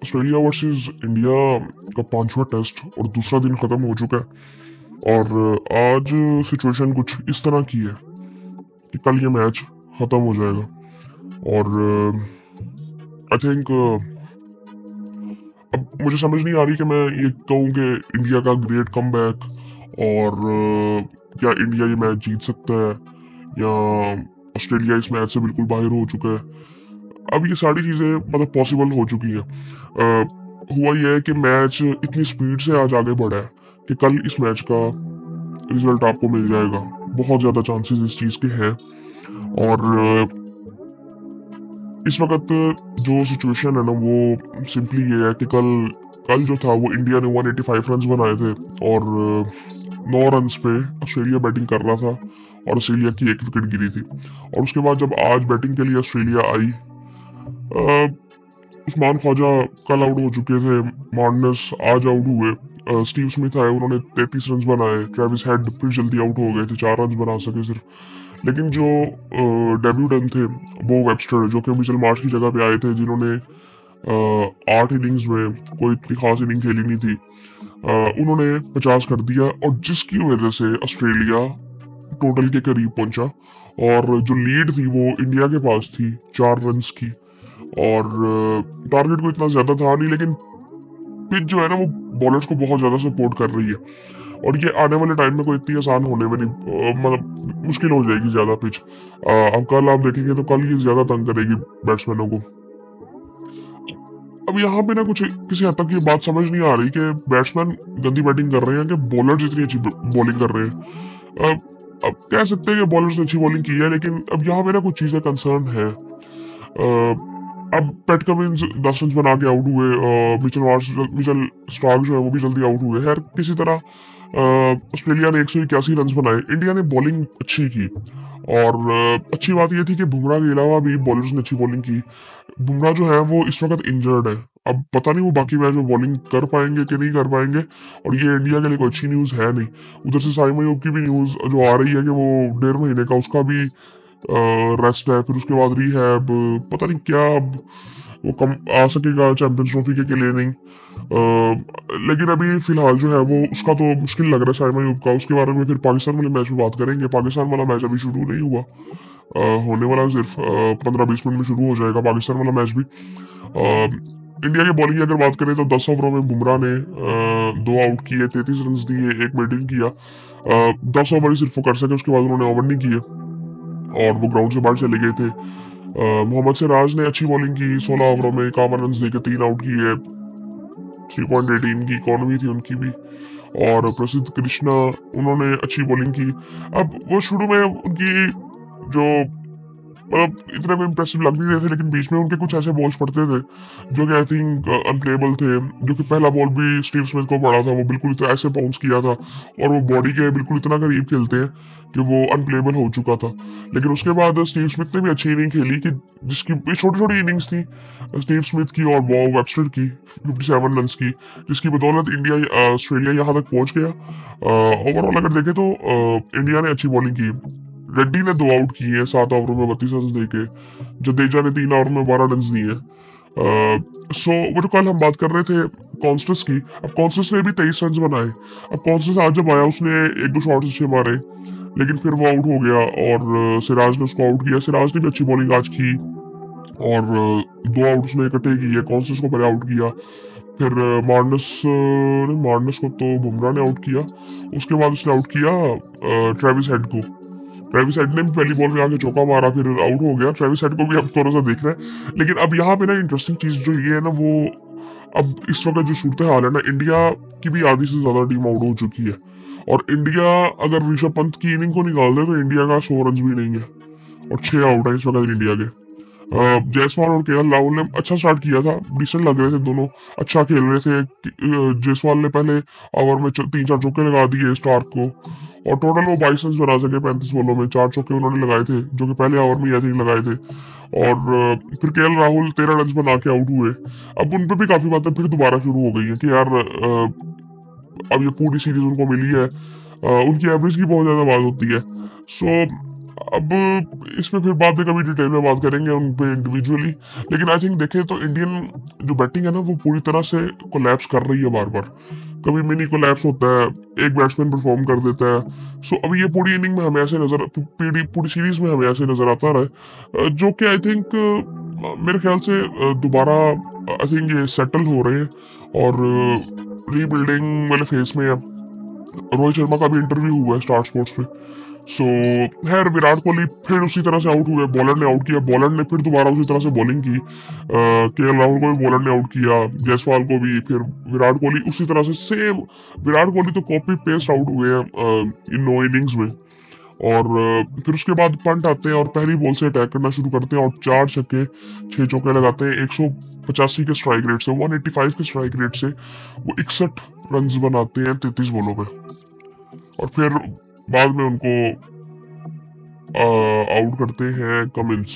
Australia versus India का पांचवा test और दूसरा दिन खत्म हो चुका है। और आज सिचुएशन कुछ इस तरह की है कि कल ये मैच खत्म हो जाएगा। और आई थिंक अब मुझे समझ नहीं आ रही कि मैं ये कहूँ कि इंडिया का ग्रेट कमबैक और क्या इंडिया ये मैच जीत सकता है या ऑस्ट्रेलिया इस मैच से बिल्कुल बाहर हो चुका है। अब ये सारी चीजें मतलब पॉसिबल हो चुकी हैं। हुआ यह है कि मैच इतनी स्पीड से आज आगे बढ़ा है कि कल इस मैच का रिजल्ट आपको मिल जाएगा। बहुत ज्यादा चांसेस इस चीज के हैं। और इस वक्त जो सिचुएशन है ना वो सिंपली ये है कि कल कल जो था वो इंडिया ने 185 रन बनाए थे और 9 रन पे ऑस्ट्रेलिया बैटिंग कर रहा था और ऑस्ट्रेलिया की एक विकेट गिरी थी। और उसके बाद जब आज बैटिंग के लिए ऑस्ट्रेलिया आई, उस्मान ख्वाजा कल आउट हो चुके थे, मार्नस आज आउट हुए, स्टीव स्मिथ आए, उन्होंने 33 रन बनाए, ट्रेविस हेड फिर जल्दी आउट हो गए थे, 4 रन बना सके सिर्फ। लेकिन जो डेब्यूटेंट थे वो वेबस्टर जो कि मिचेल मार्श की जगह पे आए थे, जिन्होंने 8 इनिंग्स में कोई इतनी खास इनिंग खेली नहीं थी, उन्होंने 50 कर दिया और जिसकी वजह से ऑस्ट्रेलिया टोटल के करीब पहुंचा। और जो लीड थी वो इंडिया के पास थी 4 रन की। और टारगेट को इतना ज्यादा था नहीं, लेकिन पिच जो है ना वो बॉलर्स को बहुत ज्यादा सपोर्ट कर रही है और ये आने वाले टाइम में कोई इतनी आसान होने में नहीं, मतलब मुश्किल हो जाएगी ज्यादा पिच। अब कल आप देखेंगे तो कल ये ज्यादा तंग करेगी बैट्समैनों को। अब यहाँ पे ना कुछ किसी हद तक ये बात समझ नहीं आ रही कि बैट्समैन गंदी बैटिंग कर रहे हैं कि बॉलर इतनी अच्छी बॉलिंग कर रहे हैं। अब कह सकते हैं कि बॉलर्स ने अच्छी बॉलिंग की है, लेकिन अब यहाँ पे ना कुछ चीजें कंसर्न है। अब पैट कमिंस 10 रन बना के आउट हुए, मिचेल स्टार्क जो है वो भी जल्दी आउट हुए। खैर किसी तरह ऑस्ट्रेलिया ने 181 रन बनाए, इंडिया ने बॉलिंग अच्छी की। और अच्छी बात यह थी कि बुमराह के अलावा भी बॉलर्स ने अच्छी बॉलिंग की। बुमराह जो है वो इस वक्त इंजर्ड है, अब पता नहीं वो बाकी मैच में बॉलिंग कर पाएंगे कि नहीं कर पाएंगे, और ये इंडिया के लिए कोई अच्छी न्यूज है नहीं। उधर से साइम अयूब की भी न्यूज जो आ रही है कि वो 1.5 महीने का उसका भी रेस्ट है, फिर उसके बाद रिहैब, पता नहीं क्या अब वो कम आ सकेगा चैंपियंस ट्रॉफी के लिए नहीं। लेकिन अभी फिलहाल जो है वो उसका तो मुश्किल लग रहा है साइम अयूब का। उसके बारे में फिर पाकिस्तान वाले मैच में बात करेंगे। पाकिस्तान वाला मैच अभी शुरू नहीं हुआ, होने वाला सिर्फ 15-20 मिनट में शुरू हो जाएगा पाकिस्तान वाला मैच भी। इंडिया की बॉलिंग की अगर बात करें तो 10 ओवरों में बुमराह ने 2 आउट किए, 33 रन दिए, 1 मेडन किया। 10 ओवर ही सिर्फ वो कर सके, उसके बाद उन्होंने ओवर नहीं किए और वो ग्राउंड से बाहर चले गए थे। मोहम्मद सिराज ने अच्छी बॉलिंग की, 16 ओवरों में 51 रन देके 3 आउट किए, 3.18 की इकोनॉमी थी उनकी भी। और प्रसिद्ध कृष्णा, उन्होंने अच्छी बॉलिंग की। अब वो शुरू में उनकी जो मतलब इतने भी इंप्रेसिव लग नहीं रहे थे, लेकिन बीच में उनके कुछ ऐसे बॉल्स पड़ते थे जो कि आई थिंक अनप्लेबल थे। जो कि पहला बॉल भी स्टीव स्मिथ को पड़ा था, वो बिल्कुल इतना ऐसे बाउंस किया था और वो बॉडी के बिल्कुल इतना करीब खेलते हैं कि वो अनप्लेबल हो चुका था। लेकिन उसके बाद स्टीव स्मिथ ने भी अच्छी इनिंग खेली कि जिसकी छोटी छोटी इनिंग्स थी स्टीव स्मिथ की और बॉब वेबस्टर की 57 रन की, जिसकी बदौलत इंडिया ऑस्ट्रेलिया यहाँ तक पहुंच गया। ओवरऑल अगर देखें तो इंडिया ने अच्छी बॉलिंग की। रेड्डी ने 2 आउट किए हैं 7 ओवरों में 32 रन देके। जडेजा ने 3 ओवर में 12 रन दिए। सो वो जो कल हम बात कर रहे थे कॉन्स्टेंस की, अब कॉन्स्टेंस ने भी 23 रन बनाए। अब कॉन्स्टेंस आज जब आया उसने 1-2 शॉट अच्छे मारे, लेकिन फिर वो आउट हो गया और सिराज ने उसको आउट किया। सिराज ने भी अच्छी बॉलिंग आज की और 2 आउट उसने इकट्ठे किए। कॉन्स्टेंस को पहले आउट किया, फिर मार्नस को तो बुमराह ने आउट किया, उसके बाद उसने आउट किया ट्रेविस हेड को। ट्रेविस हेड ने भी पहली बॉल में आके चौका मारा, फिर आउट हो गया। ट्रेविस हेड को भी अब थोड़ा सा देखना है। लेकिन अब यहाँ पे ना इंटरेस्टिंग चीज जो ये है ना, वो अब इस वक्त जो सूरत हाल है ना, इंडिया की भी आधी से ज्यादा टीम आउट हो चुकी है। और इंडिया अगर ऋषभ पंत की इनिंग को निकाल दे तो इंडिया का 100 रन भी नहीं है और 6 आउट है इस वक्त इंडिया के। जायसवाल और केएल राहुल ने अच्छा स्टार्ट किया था, डिसेंट लग रहे थे दोनों, अच्छा खेल रहे थे। जायसवाल ने पहले ओवर में 3-4 चौके लगा दिए स्टार्क को और टोटल वो 22 रन बना सके 35 बॉलों में। 4 चौके उन्होंने लगाए थे जो कि पहले ओवर में आई थिंक लगाए थे। और फिर केएल राहुल 13 रन बना के आउट हुए। अब उन पे भी काफी बातें फिर दोबारा शुरू हो गई है कि यार अब ये पूरी सीरीज उनको मिली है, उनकी एवरेज की बहुत ज्यादा बात होती है। सो अब इसमें फिर बाद में कभी डिटेल में बात करेंगे उन पे इंडिविजुअली, लेकिन आई थिंक देखें तो इंडियन जो बैटिंग है ना वो पूरी तरह से कोलैप्स कर रही है बार बार। कभी मिनी कोलैप्स होता है, एक बैट्समैन परफॉर्म कर देता है। सो अभी ये पूरी इनिंग में हमें ऐसे नजर, पूरी सीरीज में हमें ऐसे नजर आता रहा है, जो कि आई थिंक मेरे ख्याल से दोबारा आई थिंक ये सेटल हो रहे हैं और रीबिल्डिंग वाले फेज में है। रोहित शर्मा का भी इंटरव्यू हुआ है स्टार स्पोर्ट्स पे। सो खैर विराट कोहली फिर उसी तरह से आउट हुए, बॉलर ने आउट किया, बॉलर ने फिर दोबारा उसी तरह से बॉलिंग की, केएल राहुल को भी बॉलर ने आउट किया, जायसवाल को भी, फिर विराट कोहली उसी तरह से सेम। विराट कोहली तो कॉपी पेस्ट आउट हुए हैं इन 9 इनिंग्स में। और फिर उसके बाद पंट आते हैं और पहली बॉल से अटैक करना शुरू करते हैं और 4 छक्के 6 चौके लगाते हैं। 185 के स्ट्राइक रेट से, 185 के स्ट्राइक रेट से वो 61 रन बनाते हैं 33 बॉलों में। और फिर बाद में उनको आउट करते हैं कमिंस,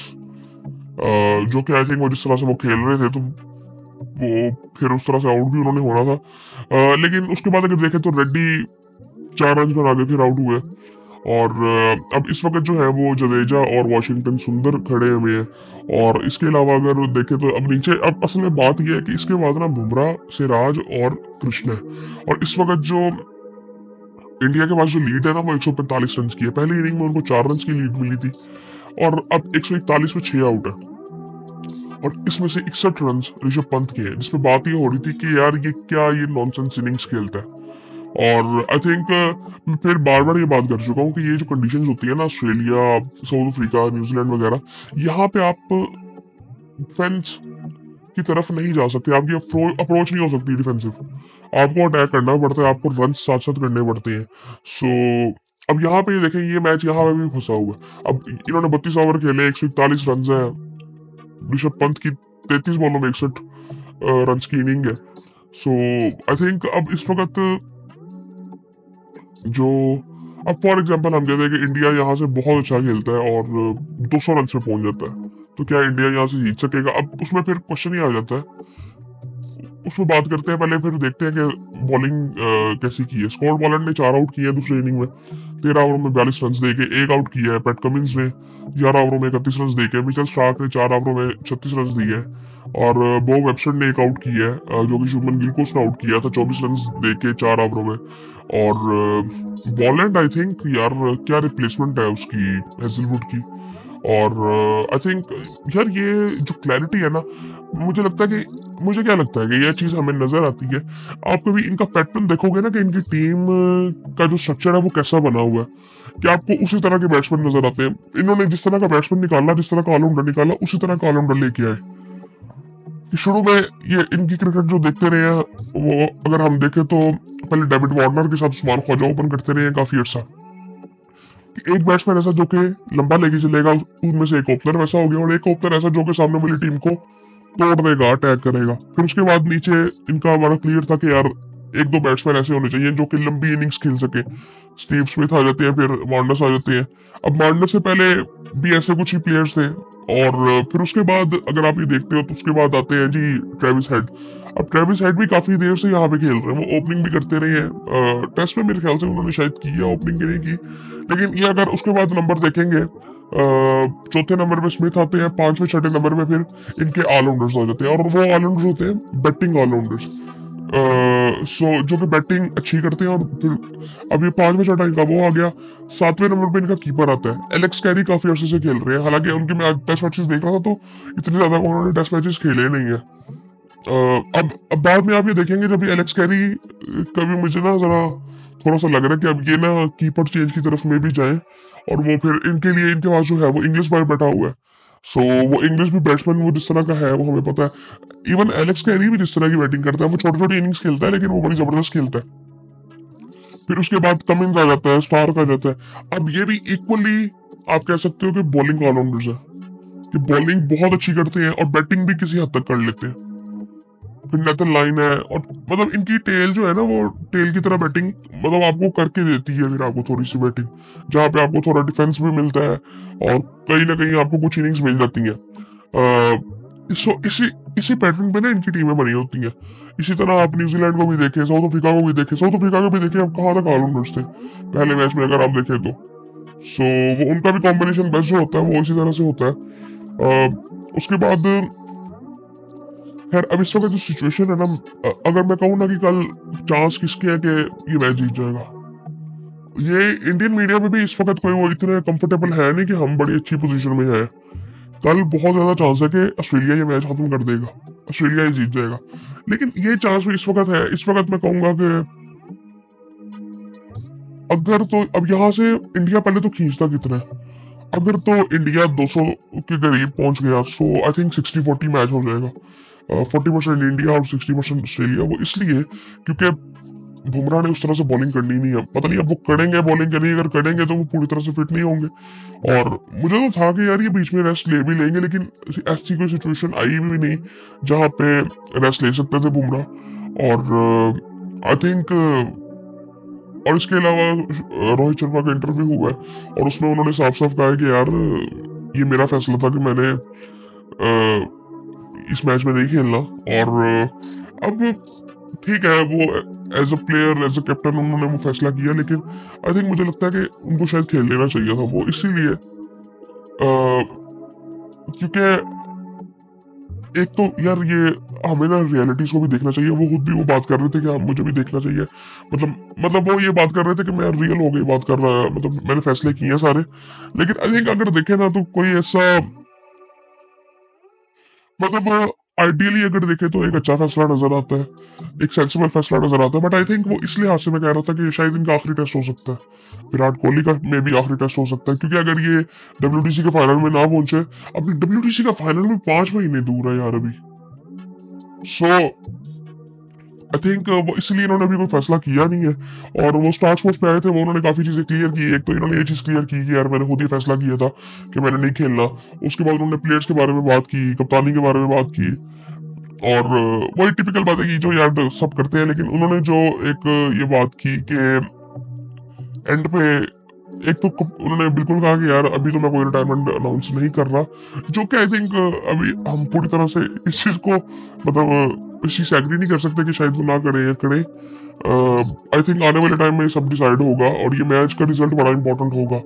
जो कि आई थिंक वो जिस तरह से वो खेल रहे थे तो वो फिर उस तरह से आउट भी उन्होंने होना था। लेकिन उसके बाद अगर देखें तो रेड्डी 4 रन बना के फिर आउट हुए। और अब इस वक्त जो है वो जडेजा और वॉशिंगटन सुंदर खड़े हुए हैं। और इसके अलावा अगर देखें तो अब नीचे, अब असल में बात यह है कि इसके बाद ना बुमराह, सिराज और कृष्ण है। और इस वक्त जो इंडिया के पास जो लीड है ना वो 145 रन की है। पहली इनिंग में उनको 4 रन की लीड मिली थी और अब 141 में 6 आउट है और इसमें से 61 रन ऋषभ पंत के हैं, जिसमें बात ये हो रही थी कि यार ये क्या ये नॉनसेंस इनिंग्स खेलता है। और आई थिंक मैं फिर बार बार ये बात कर चुका हूँ कि ये जो कंडीशंस होती है ना ऑस्ट्रेलिया, साउथ अफ्रीका, न्यूजीलैंड वगैरह, यहाँ पे आप फेंस की तरफ नहीं जा सकते, आपकी अप्रोच नहीं हो सकती डिफेंसिव, आपको अटैक करना पड़ता है, आपको रन साथ साथ करने पड़ते हैं। सो अब यहाँ पे देखें ये मैच यहाँ पे भी फंसा हुआ है। अब इन्होंने 32 ओवर खेले, 141 रन है, ऋषभ पंत की 33 बॉलों में 61 रन की इनिंग है। सो आई थिंक अब इस वक्त जो, अब फॉर एग्जांपल हम कहते हैं कि इंडिया यहाँ से बहुत अच्छा खेलता है और 200 रन पे पहुंच जाता है, तो क्या इंडिया यहाँ से जीत सकेगा? अब उसमें फिर क्वेश्चन ही आ जाता है, उसमें बात करते हैं पहले, फिर देखते हैं कि बॉलिंग कैसी की है। स्कॉट बॉलर ने 4 आउट किए दूसरी इनिंग में, 13 ओवरों में 42 रन देके 1 आउट किया है। पैट कमिंस ने 11 ओवरों में 31 रन देके, मिचेल स्टार्क ने 4 ओवरों में 36 रन दिए और बो वेबस्टर ने 1 आउट किया है, जो कि शुभमन गिल को उसने आउट किया था 24 रन देके 4 ओवरों में। और बॉलैंड आई थिंक यार क्या रिप्लेसमेंट है उसकी हेजलवुड की। और आई थिंक यार ये जो क्लैरिटी है ना, मुझे क्या लगता है कि ये चीज हमें नजर आती है। आप कभी इनका पैटर्न देखोगे ना कि इनकी टीम का जो स्ट्रक्चर है वो कैसा बना हुआ है, कि आपको उसी तरह के बैट्समैन नजर आते हैं। इन्होंने जिस तरह का बैट्समैन निकाला, जिस तरह का ऑलराउंडर निकाला, उसी तरह का ऑलराउंडर लेके आए। शुरू में ये इनकी क्रिकेट जो देखते रहे हैं, वो अगर हम देखें तो पहले डेविड वार्नर के साथ उस्मान ख्वाजा ओपन करते रहे हैं काफी अर्सा। एक बैट्समैन ऐसा जो कि लंबा लेके चलेगा, उनमें से एक ओपनर वैसा हो गया, और एक ओपनर ऐसा जो कि सामने वाली टीम को तोड़ देगा, अटैक करेगा। फिर उसके बाद नीचे इनका बड़ा क्लियर था कि यार 1-2 बैट्समैन ऐसे होने चाहिए जो कि लंबी इनिंग्स खेल सके। स्टीव स्मिथ आ जाते हैं, फिर मार्नस आ जाते हैं। अब मार्नस से पहले भी ऐसे कुछ ही प्लेयर्स थे, और फिर उसके बाद अगर आप ये देखते हो तो उसके बाद आते हैं जी ट्रेविस हेड। अब ट्रेविस हेड भी काफी देर से यहाँ पे खेल रहे हैं, वो ओपनिंग भी करते रहे हैं। टेस्ट में मेरे ख्याल से उन्होंने शायद की है ओपनिंग, की नहीं की, लेकिन ये अगर उसके बाद नंबर देखेंगे, चौथे नंबर पे स्मिथ आते हैं, 5वें 6ठे नंबर पे फिर इनके ऑलराउंडर्स हो जाते हैं, और वो ऑलराउंडर्स होते हैं बैटिंग ऑलराउंडर्स। सो जो कि बैटिंग अच्छी करते हैं। और फिर अब ये 5वें 6ठा इनका वो आ गया। 7वें नंबर पे इनका कीपर आता है, एलेक्स कैरी काफी अर्से से खेल रहे हैं, हालांकि उनके मैं टेस्ट मैचेस देख रहा था तो इतने ज्यादा उन्होंने टेस्ट मैचेस खेले नहीं है। अब बाद में आप ये देखेंगे जब ये एलेक्स कैरी, कभी मुझे ना जरा थोड़ा सा लग रहा है कि अब ये ना कीपर चेंज की तरफ में भी जाए, और वो फिर इनके लिए इनके पास जो है वो इंग्लिश बॉय बैठा हुआ है। सो वो इंग्लिश भी बैट्समैन वो जिस तरह का है वो हमें पता है। इवन एलेक्स कैरी भी जिस तरह की बैटिंग करता है, वो छोटी छोटी इनिंग्स खेलता है लेकिन वो बड़ी जबरदस्त खेलता है। फिर उसके बाद कमिंस आ जाता है, स्टार्क आ जाता है। अब ये भी इक्वली आप कह सकते हो कि बॉलिंग ऑलराउंडर्स है, कि बॉलिंग बहुत अच्छी करते हैं और बैटिंग भी किसी हद तक कर लेते हैं। फिर नेथन लाइन है, और मतलब इनकी टेल जो है ना वो टेल की तरह बैटिंग मतलब आपको करके देती है, फिर आपको थोड़ी सी बैटिंग जहाँ पे आपको थोड़ा डिफेंस भी मिलता है और कहीं ना कहीं आपको कुछ इनिंग्स मिल जाती हैं। सो इसी पैटर्न पे ना इनकी टीमें बनी होती हैं। इसी तरह आप न्यूजीलैंड को भी देखें, साउथ अफ्रीका को भी देखें। साउथ अफ्रीका को भी देखें, अब कहाँ तक ऑलराउंडर्स थे पहले मैच में अगर आप देखें तो। सो वो उनका भी कॉम्बिनेशन बेस्ट जो होता है वो इसी तरह से होता है। उसके बाद खैर अब इस वक्त जो सिचुएशन है ना, अगर मैं कहूँ ना कि कल चांस किसके है कि ये मैच जीत जाएगा, ये इंडियन मीडिया में भी इस वक्त कोई वो इतने कंफर्टेबल है नहीं कि हम बड़ी अच्छी पोजीशन में है। कल बहुत ज्यादा चांस है कि ऑस्ट्रेलिया ये मैच खत्म कर देगा, ऑस्ट्रेलिया ही जीत जाएगा। लेकिन ये चांस भी इस वक्त है, इस वक्त मैं कहूंगा कि अगर तो अब यहाँ से इंडिया पहले तो खींचता कितना है, अगर तो इंडिया 200 के करीब पहुंच गया सो आई थिंक 60-40 मैच हो जाएगा। 40% इंडिया और 60% ऑस्ट्रेलिया। वो इसलिए क्योंकि बुमराह ने उस तरह से बॉलिंग करनी नहीं है, पता नहीं अब वो करेंगे बॉलिंग करनी, अगर करेंगे तो वो पूरी तरह से फिट नहीं होंगे। और मुझे तो था कि यार ये बीच में रेस्ट ले भी लेंगे, लेकिन ऐसी कोई सिचुएशन आई भी नहीं जहां पे रेस्ट ले सकते थे बुमराह। और आई थिंक और इसके अलावा रोहित शर्मा का इंटरव्यू हुआ है और उसमें उन्होंने साफ साफ कहा है कि यार ये मेरा फैसला था कि मैंने इस मैच में नहीं खेलना। और अब ठीक है, वो as a player as a captain उन्होंने वो फैसला किया, लेकिन आई थिंक मुझे लगता है कि उनको शायद खेल लेना चाहिए था वो, इसीलिए क्योंकि एक तो यार ये हमें ना रियलिटीज को भी देखना चाहिए। वो खुद भी वो बात कर रहे थे कि हाँ मुझे भी देखना चाहिए, मतलब वो ये बात कर रहे थे कि मैं रियल हो गई बात कर रहा, मतलब मैंने फैसले किए हैं सारे। लेकिन आई थिंक अगर देखे ना तो कोई ऐसा मतलब आइडियली अगर देखे तो एक अच्छा फैसला नजर आता है, एक सेंसिबल फैसला नजर आता है। बट आई थिंक वो इस लिहाज से मैं कह रहा था कि शायद इनका आखिरी टेस्ट हो सकता है, विराट कोहली का में भी आखिरी टेस्ट हो सकता है, क्योंकि अगर ये डब्ल्यूटीसी के फाइनल में ना पहुंचे, अभी डब्ल्यूटीसी का फाइनल में 5 महीने दूर है यार अभी। सो आई थिंक वो इसलिए इन्होंने अभी कोई फैसला किया नहीं है। और वो स्टार स्पोर्ट्स पे आए थे, वो उन्होंने काफी चीजें क्लियर की। एक तो इन्होंने ये चीज क्लियर की कि यार मैंने खुद ही फैसला किया था कि मैंने नहीं खेलना। उसके बाद उन्होंने प्लेयर्स के बारे में बात की, कप्तानी के बारे में बात की, और वही टिपिकल बात है कि जो यार सब करते हैं। लेकिन उन्होंने जो एक ये बात की कि एंड पे एक तो उन्होंने बिल्कुल कहा कि यार अभी तो मैं कोई रिटायरमेंट अनाउंस नहीं कर रहा, जो कि आई थिंक अभी हम पूरी तरह से इस चीज को मतलब इस चीज से एग्री नहीं कर सकते कि शायद वो ना करे या करे। आई थिंक आने वाले टाइम में ये सब डिसाइड होगा और ये मैच का रिजल्ट बड़ा इंपॉर्टेंट होगा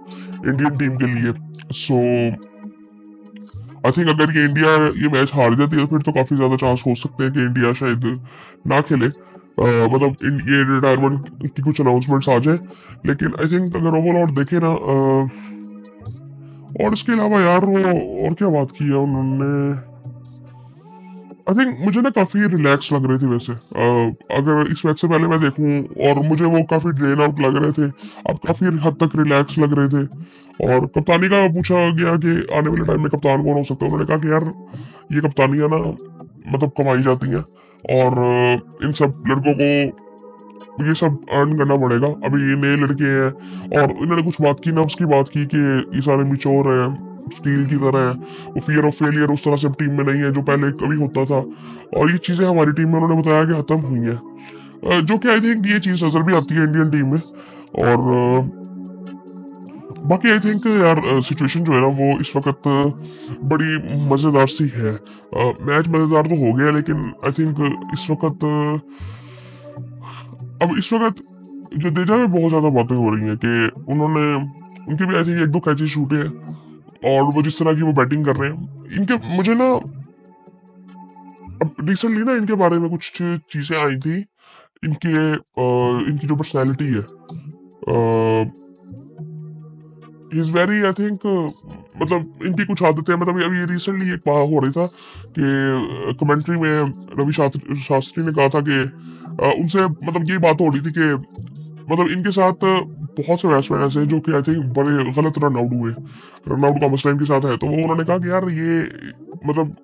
इंडियन टीम के लिए। सो आई थिंक अगर ये इंडिया ये मैच हार जाती है तो फिर तो काफी ज्यादा चांस हो सकते हैं कि इंडिया शायद ना खेले, मतलब ये रिटायरमेंट की कुछ अनाउंसमेंट्स आ जाए। लेकिन आई थिंक अगर ओवरऑल देखे ना और इसके अलावा यार वो और क्या बात की है उन्होंने, आई थिंक मुझे ना काफी रिलैक्स लग रहे थे वैसे। अगर इस मैच से पहले मैं देखूं और मुझे वो काफी ड्रेन आउट लग रहे थे, अब काफी हद तक रिलैक्स लग रहे थे। और कप्तानी का पूछा गया कि आने वाले टाइम में कप्तान कौन हो सकता है, उन्होंने कहा कि यार ये कप्तानियां ना मतलब कमाई जाती हैं और इन सब लड़कों को ये सब अर्न करना पड़ेगा। अभी ये नए लड़के हैं और इन्होंने कुछ बात की ना, उसकी बात की कि ये सारे मिचोर हैं, स्टील की तरह है, वो फियर ऑफ फेलियर उस तरह से अब टीम में नहीं है जो पहले कभी होता था। और ये चीजें हमारी टीम में उन्होंने बताया कि खत्म हुई है, जो कि आई थिंक ये चीज नजर भी आती है इंडियन टीम में। और बाकी आई थिंक यार सिचुएशन जो है ना वो इस वक्त बड़ी मजेदार सी है। मैच मजेदार तो हो गया, लेकिन आई थिंक इस वक्त अब इस वक्त जडेजा में बहुत ज्यादा बातें हो रही हैं कि उन्होंने उनके भी आई थिंक 1-2 कैचेस छूटे हैं और वो जिस तरह की वो बैटिंग कर रहे हैं इनके, मुझे ना अब रिसेंटली ना इनके बारे में कुछ चीजें आई थी। इनकी जो पर्सनैलिटी है, इज वेरी आई थिंक मतलब इनकी कुछ आदतें, मतलब अभी रिसेंटली एक बात हो रही था कि कमेंट्री में रवि शास्त्री ने कहा था कि उनसे मतलब ये बात हो रही थी कि मतलब इनके साथ बहुत से बैट्समैन ऐसे हैं जो कि आई थिंक बड़े गलत रन आउट हुए, रन आउट का मसला इनके साथ है। तो वो उन्होंने कहा कि यार ये मतलब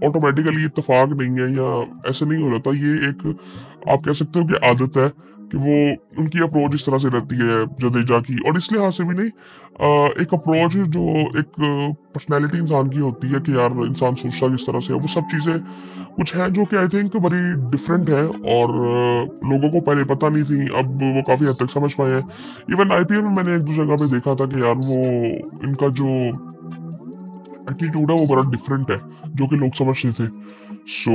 ऑटोमेटिकली इत्तेफाक नहीं है या ऐसे नहीं हो जाता, ये एक आप कह सकते हो कि आदत है कि वो उनकी अप्रोच इस तरह से रहती है जडेजा की। और इस लिहाज से भी नहीं, एक अप्रोच जो एक पर्सनैलिटी इंसान की होती है कि यार इंसान सोचता किस तरह से है, वो सब चीज़ें कुछ हैं जो कि आई थिंक बड़ी डिफरेंट है और लोगों को पहले पता नहीं थी, अब वो काफ़ी हद तक समझ पाए हैं। इवन आईपीएल में मैंने 1-2 जगह पे देखा था कि यार वो इनका जो एटीट्यूड है वो बड़ा डिफरेंट है जो कि लोग समझते थे। सो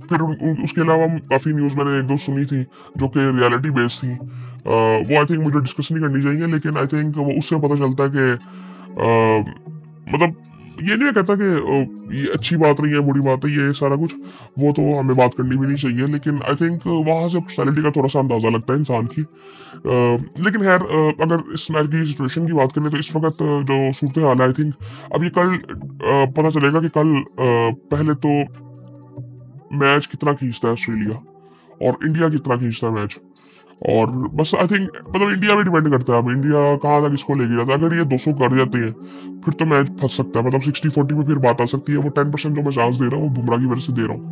फिर उसके अलावा काफ़ी न्यूज़ मैंने 1-2 सुनी थी जो कि रियलिटी बेस्ड थी। वो आई थिंक मुझे डिस्कस नहीं करनी चाहिए, लेकिन आई थिंक वो उससे पता चलता है कि मतलब ये नहीं कहता कि ये अच्छी बात नहीं है, बुरी बात है, ये सारा कुछ वो तो हमें बात करनी भी नहीं चाहिए, लेकिन आई थिंक वहाँ से पर्सनैलिटी का थोड़ा सा अंदाजा लगता है इंसान की। लेकिन खैर अगर इस मैच की सिचुएशन की बात करें तो इस वक्त जो सूरत हाल है, आई थिंक अब ये कल पता चलेगा कि कल पहले तो मैच कितना खींचता है ऑस्ट्रेलिया और इंडिया कितना खींचता है मैच। और बस आई थिंक मतलब इंडिया पे डिपेंड करता है, अब इंडिया कहाँ तक इसको लेके जाता है। अगर ये 200 कर जाते हैं फिर तो मैच फंस सकता है, मतलब 60-40 में फिर बात आ सकती है। वो 10% जो मैं चांस दे रहा हूँ वो बुमराह की वजह से दे रहा हूँ।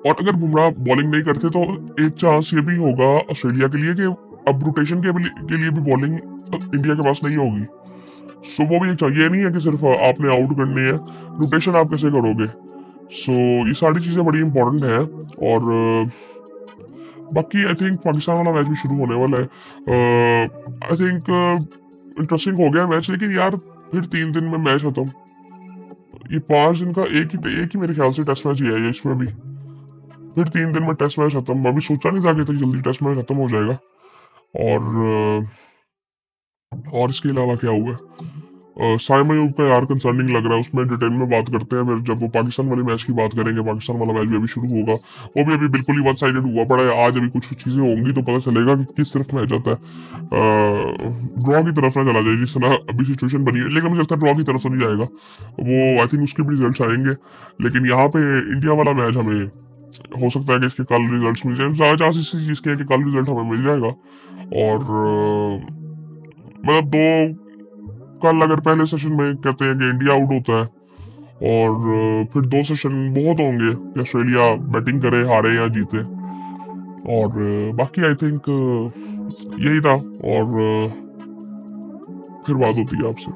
और अगर बुमराह बॉलिंग नहीं करते तो एक चांस ये भी होगा ऑस्ट्रेलिया के लिए कि अब रोटेशन के लिए भी बॉलिंग इंडिया के पास नहीं होगी। सो वो भी एक ये नहीं है कि सिर्फ आपने आउट करनी है, रोटेशन आप कैसे करोगे। सो ये सारी चीजें बड़ी इंपॉर्टेंट है। और बाकी आई थिंक पाकिस्तान वाला मैच भी शुरू होने वाला है। आई थिंक इंटरेस्टिंग हो गया मैच, लेकिन यार फिर 3 दिन में मैच खत्म। ये 5 दिन का एक ही मेरे ख्याल से टेस्ट मैच ही है ये, इसमें भी फिर 3 दिन में टेस्ट मैच खत्म। अभी सोचा नहीं था कि इतनी जल्दी टेस्ट मैच खत्म हो जाएगा। और इसके अलावा क्या हुआ, साइम अयूब का यार कंसर्निंग लग रहा है, उसमें डिटेल में बात करते हैं फिर जब वो पाकिस्तान वाले मैच की बात करेंगे। पाकिस्तान वाला मैच भी अभी शुरू होगा, वो भी अभी बिल्कुल ही वन साइडेड हुआ पड़ा है। आज अभी कुछ चीजें होंगी तो पता चलेगा कि किस तरफ मैच आता है। ड्रॉ की तरफ ना चला जाए जिस तरह अभी सिचुएशन बनी है, लेकिन मुझे लगता है ड्रॉ की तरफ तो नहीं जाएगा वो। आई थिंक उसके भी रिजल्ट आएंगे, लेकिन यहाँ पे इंडिया वाला मैच हमें हो सकता है कि इसके कल रिजल्ट मिल जाए। ज्यादा चांस इसी चीज के है कि कल रिजल्ट हमें मिल जाएगा। और मतलब कल अगर पहले सेशन में कहते हैं कि इंडिया आउट होता है और फिर 2 सेशन बहुत होंगे कि ऑस्ट्रेलिया बैटिंग करे, हारे या जीते। और बाकी आई थिंक यही था। और फिर बात होती है आपसे।